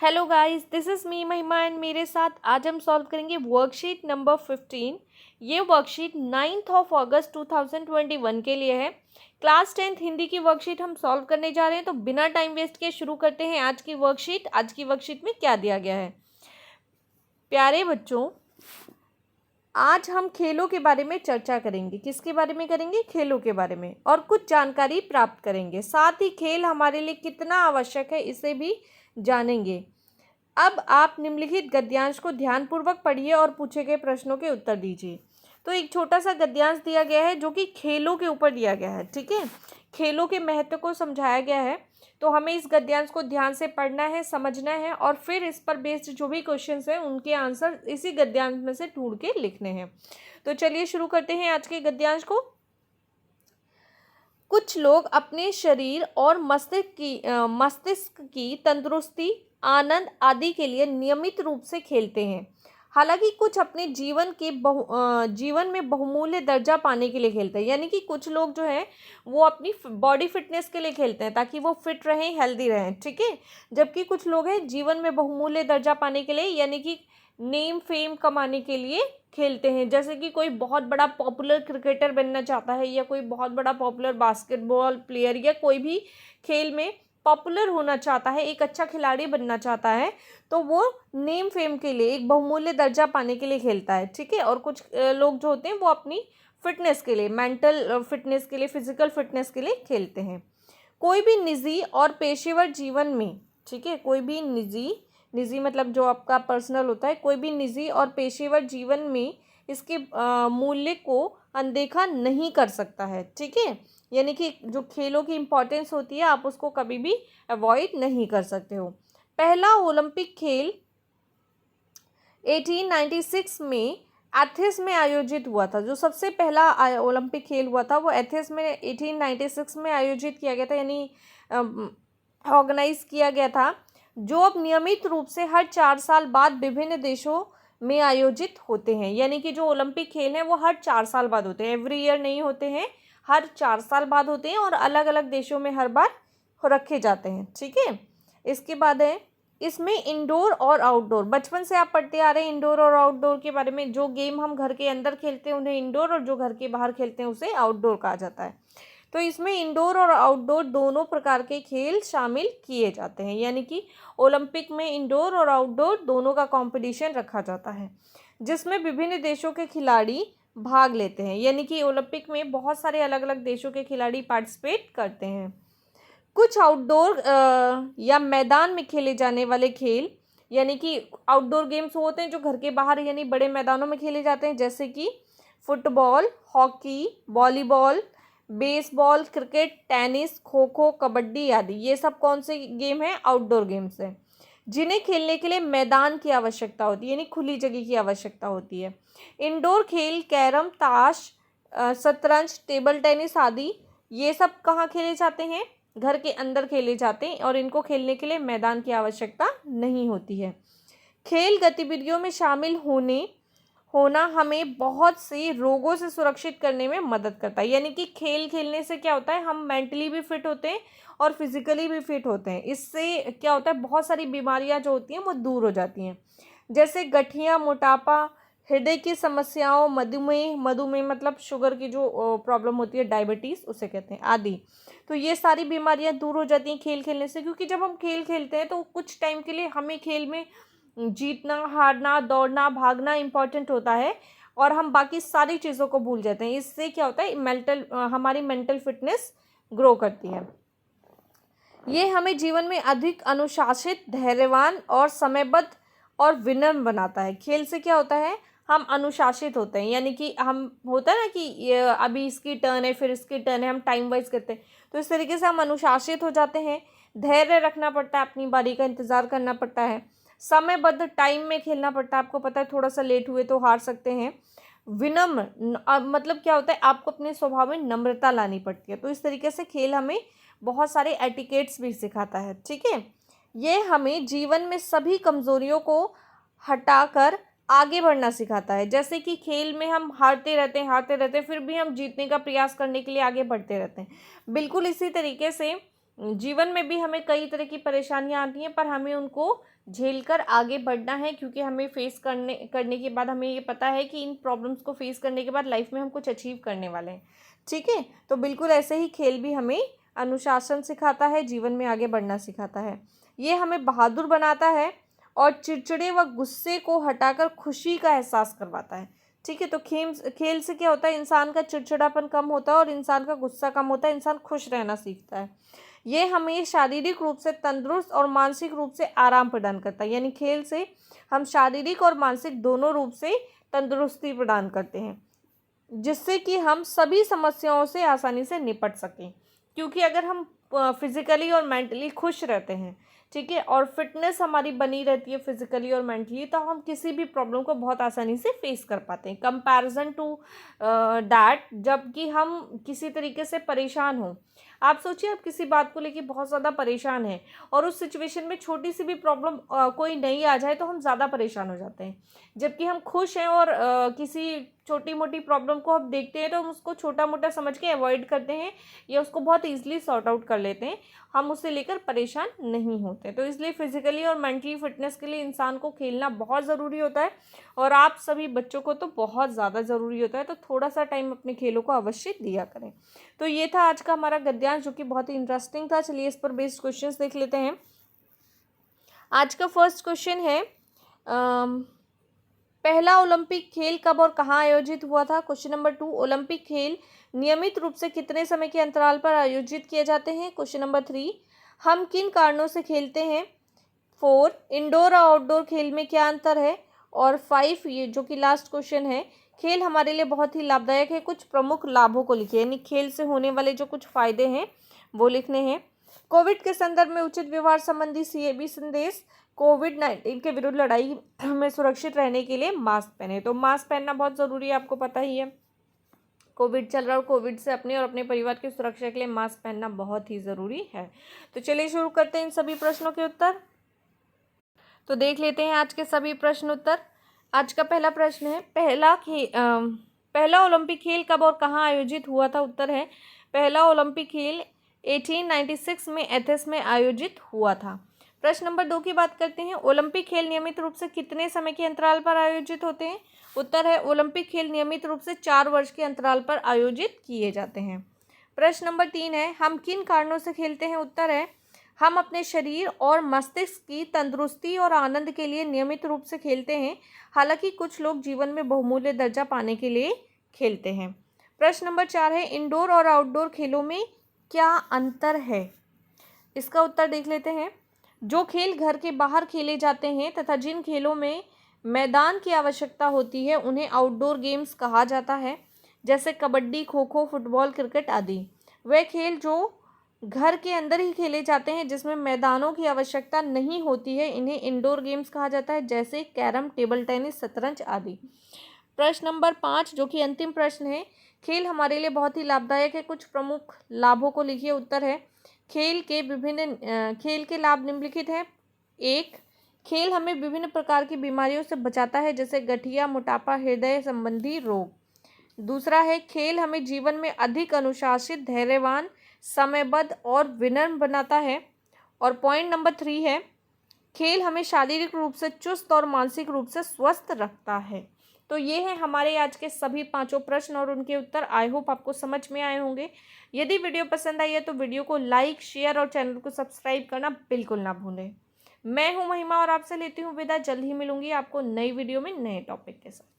Hello guys, this is me महिमा and मेरे साथ आज हम सॉल्व करेंगे वर्कशीट नंबर 15। ये वर्कशीट 9 अगस्त 2021 के लिए है। क्लास 10th हिंदी की वर्कशीट हम सॉल्व करने जा रहे हैं, तो बिना टाइम वेस्ट किए शुरू करते हैं आज की वर्कशीट। आज की वर्कशीट में क्या दिया गया है? प्यारे बच्चों, आज हम खेलों के बारे में चर्चा करेंगे। किसके बारे में करेंगे? खेलों के बारे में, और कुछ जानकारी प्राप्त करेंगे। साथ ही खेल हमारे लिए कितना आवश्यक है इसे भी जानेंगे। अब आप निम्नलिखित गद्यांश को ध्यानपूर्वक पढ़िए और पूछे गए प्रश्नों के उत्तर दीजिए। तो एक छोटा सा गद्यांश दिया गया है जो कि खेलों के ऊपर दिया गया है। ठीक है, खेलों के महत्व को समझाया गया है। तो हमें इस गद्यांश को ध्यान से पढ़ना है, समझना है, और फिर इस पर बेस्ड जो भी क्वेश्चंस हैं उनके आंसर इसी गद्यांश में से ढूंढ के लिखने हैं। तो चलिए शुरू करते हैं आज के गद्यांश को। कुछ लोग अपने शरीर और मस्तिष्क की तंदुरुस्ती, आनंद आदि के लिए नियमित रूप से खेलते हैं। हालांकि कुछ अपने जीवन में बहुमूल्य दर्जा पाने के लिए खेलते हैं। यानी कि कुछ लोग जो हैं वो अपनी बॉडी फिटनेस के लिए खेलते हैं ताकि वो फिट रहें, हेल्दी रहें। ठीक है, जबकि कुछ लोग हैं जीवन में बहुमूल्य दर्जा पाने के लिए, यानी कि नेम फेम कमाने के लिए खेलते हैं। जैसे कि कोई बहुत बड़ा पॉपुलर क्रिकेटर बनना चाहता है, या कोई बहुत बड़ा पॉपुलर बास्केटबॉल प्लेयर, या कोई भी खेल में पॉपुलर होना चाहता है, एक अच्छा खिलाड़ी बनना चाहता है, तो वो नेम फेम के लिए, एक बहुमूल्य दर्जा पाने के लिए खेलता है। ठीक है, और कुछ लोग जो होते हैं वो अपनी फिटनेस के लिए, मेंटल फिटनेस के लिए, फिजिकल फिटनेस के लिए खेलते हैं। कोई भी निजी और पेशेवर जीवन में, ठीक है, कोई भी निजी मतलब जो आपका पर्सनल होता है, कोई भी निजी और पेशेवर जीवन में इसके मूल्य को अनदेखा नहीं कर सकता है। ठीक है, यानी कि जो खेलों की इम्पोर्टेंस होती है आप उसको कभी भी अवॉइड नहीं कर सकते हो। पहला ओलंपिक खेल 1896 में एथेंस में आयोजित हुआ था। जो सबसे पहला ओलंपिक खेल हुआ था वो एथेंस में 1896 में आयोजित किया गया था, यानी ऑर्गेनाइज किया गया था, जो अब नियमित रूप से हर 4 साल बाद विभिन्न देशों में आयोजित होते हैं। यानी कि जो ओलंपिक खेल हैं वो हर 4 साल बाद होते हैं, एवरी ईयर नहीं होते हैं, हर 4 साल बाद होते हैं, और अलग अलग देशों में हर बार रखे जाते हैं। ठीक है, इसके बाद है इसमें इंडोर और आउटडोर। बचपन से आप पढ़ते आ रहे हैं इंडोर और आउटडोर के बारे में। जो गेम हम घर के अंदर खेलते हैं उन्हें इंडोर, और जो घर के बाहर खेलते हैं उसे आउटडोर कहा जाता है। तो इसमें इंडोर और आउटडोर दोनों प्रकार के खेल शामिल किए जाते हैं। यानी कि ओलंपिक में इंडोर और आउटडोर दोनों का कंपटीशन रखा जाता है, जिसमें विभिन्न देशों के खिलाड़ी भाग लेते हैं। यानी कि ओलंपिक में बहुत सारे अलग अलग देशों के खिलाड़ी पार्टिसिपेट करते हैं। कुछ आउटडोर या मैदान में खेले जाने वाले खेल, यानी कि आउटडोर गेम्स होते हैं जो घर के बाहर यानी बड़े मैदानों में खेले जाते हैं, जैसे कि football, hockey, volleyball, baseball, cricket, tennis, kho kho, kabaddi आदि। ये सब कौन से गेम हैं? आउटडोर गेम्स हैं, जिन्हें खेलने के लिए मैदान की आवश्यकता होती है, यानी खुली जगह की आवश्यकता होती है। इंडोर खेल कैरम, ताश, शतरंज, टेबल टेनिस आदि, ये सब कहाँ खेले जाते हैं? घर के अंदर खेले जाते हैं, और इनको खेलने के लिए मैदान की आवश्यकता नहीं होती है। खेल गतिविधियों में शामिल होना हमें बहुत से रोगों से सुरक्षित करने में मदद करता है। यानी कि खेल खेलने से क्या होता है, हम मेंटली भी फिट होते हैं और फिजिकली भी फिट होते हैं। इससे क्या होता है, बहुत सारी बीमारियां जो होती हैं वो दूर हो जाती हैं, जैसे गठिया, मोटापा, हृदय की समस्याओं, मधुमेह मतलब शुगर की जो प्रॉब्लम होती है, डायबिटीज़ उसे कहते हैं, आदि। तो ये सारी बीमारियां दूर हो जाती हैं खेल खेलने से, क्योंकि जब हम खेल खेलते हैं तो कुछ टाइम के लिए हमें खेल में जीतना, हारना, दौड़ना, भागना इम्पॉर्टेंट होता है, और हम बाकी सारी चीज़ों को भूल जाते हैं। इससे क्या होता है, हमारी मेंटल फिटनेस ग्रो करती है। ये हमें जीवन में अधिक अनुशासित, धैर्यवान और समयबद्ध और विनम्र बनाता है। खेल से क्या होता है, हम अनुशासित होते हैं, यानी कि हम होता है ना कि ये अभी इसकी टर्न है, फिर इसकी टर्न है, हम टाइम वाइज करते हैं, तो इस तरीके से हम अनुशासित हो जाते हैं। धैर्य रखना पड़ता है, अपनी बारी का इंतज़ार करना पड़ता है, समयबद्ध टाइम में खेलना पड़ता है। आपको पता है थोड़ा सा लेट हुए तो हार सकते हैं। विनम्र मतलब क्या होता है, आपको अपने स्वभाव में नम्रता लानी पड़ती है। तो इस तरीके से खेल हमें बहुत सारे एटिकेट्स भी सिखाता है। ठीक है, ये हमें जीवन में सभी कमज़ोरियों को हटाकर आगे बढ़ना सिखाता है। जैसे कि खेल में हम हारते रहते हैं, फिर भी हम जीतने का प्रयास करने के लिए आगे बढ़ते रहते हैं। बिल्कुल इसी तरीके से जीवन में भी हमें कई तरह की परेशानियां आती हैं, पर हमें उनको झेलकर आगे बढ़ना है, क्योंकि हमें फेस करने के बाद हमें ये पता है कि इन प्रॉब्लम्स को फेस करने के बाद लाइफ में हम कुछ अचीव करने वाले हैं। ठीक है, तो बिल्कुल ऐसे ही खेल भी हमें अनुशासन सिखाता है, जीवन में आगे बढ़ना सिखाता है। ये हमें बहादुर बनाता है और चिड़चिड़े व गुस्से को हटाकर खुशी का एहसास करवाता है। ठीक है, तो खेल से क्या होता है, इंसान का चिड़चिड़ापन कम होता है और इंसान का गुस्सा कम होता है, इंसान खुश रहना सीखता है। ये हमें शारीरिक रूप से तंदुरुस्त और मानसिक रूप से आराम प्रदान करता है, यानी खेल से हम शारीरिक और मानसिक दोनों रूप से तंदुरुस्ती प्रदान करते हैं, जिससे कि हम सभी समस्याओं से आसानी से निपट सकें। क्योंकि अगर हम फिज़िकली और मेंटली खुश रहते हैं, ठीक है, और फिटनेस हमारी बनी रहती है फिज़िकली और मेंटली, तो हम किसी भी प्रॉब्लम को बहुत आसानी से फेस कर पाते हैं कंपैरिजन टू दैट जबकि हम किसी तरीके से परेशान हों। आप सोचिए, आप किसी बात को लेके बहुत ज़्यादा परेशान हैं और उस सिचुएशन में छोटी सी भी प्रॉब्लम कोई नई आ जाए तो हम ज़्यादा परेशान हो जाते हैं। जबकि हम खुश हैं और किसी छोटी मोटी प्रॉब्लम को हम देखते हैं तो हम उसको छोटा मोटा समझ के अवॉइड करते हैं या उसको बहुत ईजिली सॉर्ट आउट कर लेते हैं, हम उसे लेकर परेशान नहीं होते। तो इसलिए फिजिकली और मेंटली फिटनेस के लिए इंसान को खेलना बहुत ज़रूरी होता है और आप सभी बच्चों को तो बहुत ज़्यादा ज़रूरी होता है। तो थोड़ा सा टाइम अपने खेलों को अवश्य दिया करें। तो ये था आज का हमारा गद्यांश, जो कि बहुत ही इंटरेस्टिंग था। चलिए इस पर बेस्ड क्वेश्चंस देख लेते हैं। आज का फर्स्ट क्वेश्चन है, पहला ओलंपिक खेल कब और कहाँ आयोजित हुआ था? क्वेश्चन नंबर 2, ओलंपिक खेल नियमित रूप से कितने समय के अंतराल पर आयोजित किए जाते हैं? क्वेश्चन नंबर 3, हम किन कारणों से खेलते हैं? 4, इंडोर और आउटडोर खेल में क्या अंतर है? और 5, ये जो कि लास्ट क्वेश्चन है, खेल हमारे लिए बहुत ही लाभदायक है, कुछ प्रमुख लाभों को लिखिए, यानी खेल से होने वाले जो कुछ फायदे हैं वो लिखने हैं। कोविड के संदर्भ में उचित व्यवहार संबंधी सीएबी संदेश, कोविड-19 के विरुद्ध लड़ाई में सुरक्षित रहने के लिए मास्क पहने। तो मास्क पहनना बहुत ज़रूरी है, आपको पता ही है, कोविड चल रहा है और कोविड से अपने और अपने परिवार की सुरक्षा के लिए मास्क पहनना बहुत ही ज़रूरी है। तो चलिए शुरू करते हैं इन सभी प्रश्नों के उत्तर। तो देख लेते हैं आज के सभी प्रश्न उत्तर। आज का पहला प्रश्न है, पहला ओलंपिक खेल कब और कहाँ आयोजित हुआ था? उत्तर है, पहला ओलंपिक खेल 1896 में एथेंस में आयोजित हुआ था। प्रश्न नंबर 2 की बात करते हैं, ओलंपिक खेल नियमित रूप से कितने समय के अंतराल पर आयोजित होते हैं? उत्तर है, ओलंपिक खेल नियमित रूप से 4 वर्ष के अंतराल पर आयोजित किए जाते हैं। प्रश्न नंबर 3 है, हम किन कारणों से खेलते हैं? उत्तर है, हम अपने शरीर और मस्तिष्क की तंदुरुस्ती और आनंद के लिए नियमित रूप से खेलते हैं। हालांकि कुछ लोग जीवन में बहुमूल्य दर्जा पाने के लिए खेलते हैं। प्रश्न नंबर 4 है, इंडोर और आउटडोर खेलों में क्या अंतर है? इसका उत्तर देख लेते हैं। जो खेल घर के बाहर खेले जाते हैं तथा जिन खेलों में मैदान की आवश्यकता होती है उन्हें आउटडोर गेम्स कहा जाता है, जैसे कबड्डी, खो खो, फुटबॉल, क्रिकेट आदि। वे खेल जो घर के अंदर ही खेले जाते हैं, जिसमें मैदानों की आवश्यकता नहीं होती है, इन्हें इंडोर गेम्स कहा जाता है, जैसे कैरम, टेबल टेनिस, शतरंज आदि। प्रश्न नंबर 5 जो कि अंतिम प्रश्न है, खेल हमारे लिए बहुत ही लाभदायक है, कुछ प्रमुख लाभों को लिखिए। उत्तर है, खेल के लाभ निम्नलिखित हैं। 1, खेल हमें विभिन्न प्रकार की बीमारियों से बचाता है, जैसे गठिया, मोटापा, हृदय संबंधी रोग। दूसरा है, खेल हमें जीवन में अधिक अनुशासित, धैर्यवान, समयबद्ध और विनम्र बनाता है। और पॉइंट नंबर 3 है, खेल हमें शारीरिक रूप से चुस्त और मानसिक रूप से स्वस्थ रखता है। तो ये हैं हमारे आज के सभी 5 प्रश्न और उनके उत्तर। आई होप आपको समझ में आए होंगे। यदि वीडियो पसंद आई है तो वीडियो को लाइक, शेयर और चैनल को सब्सक्राइब करना बिल्कुल ना भूलें। मैं हूँ महिमा और आपसे लेती हूँ विदा। जल्द ही मिलूंगी आपको नई वीडियो में नए टॉपिक के साथ।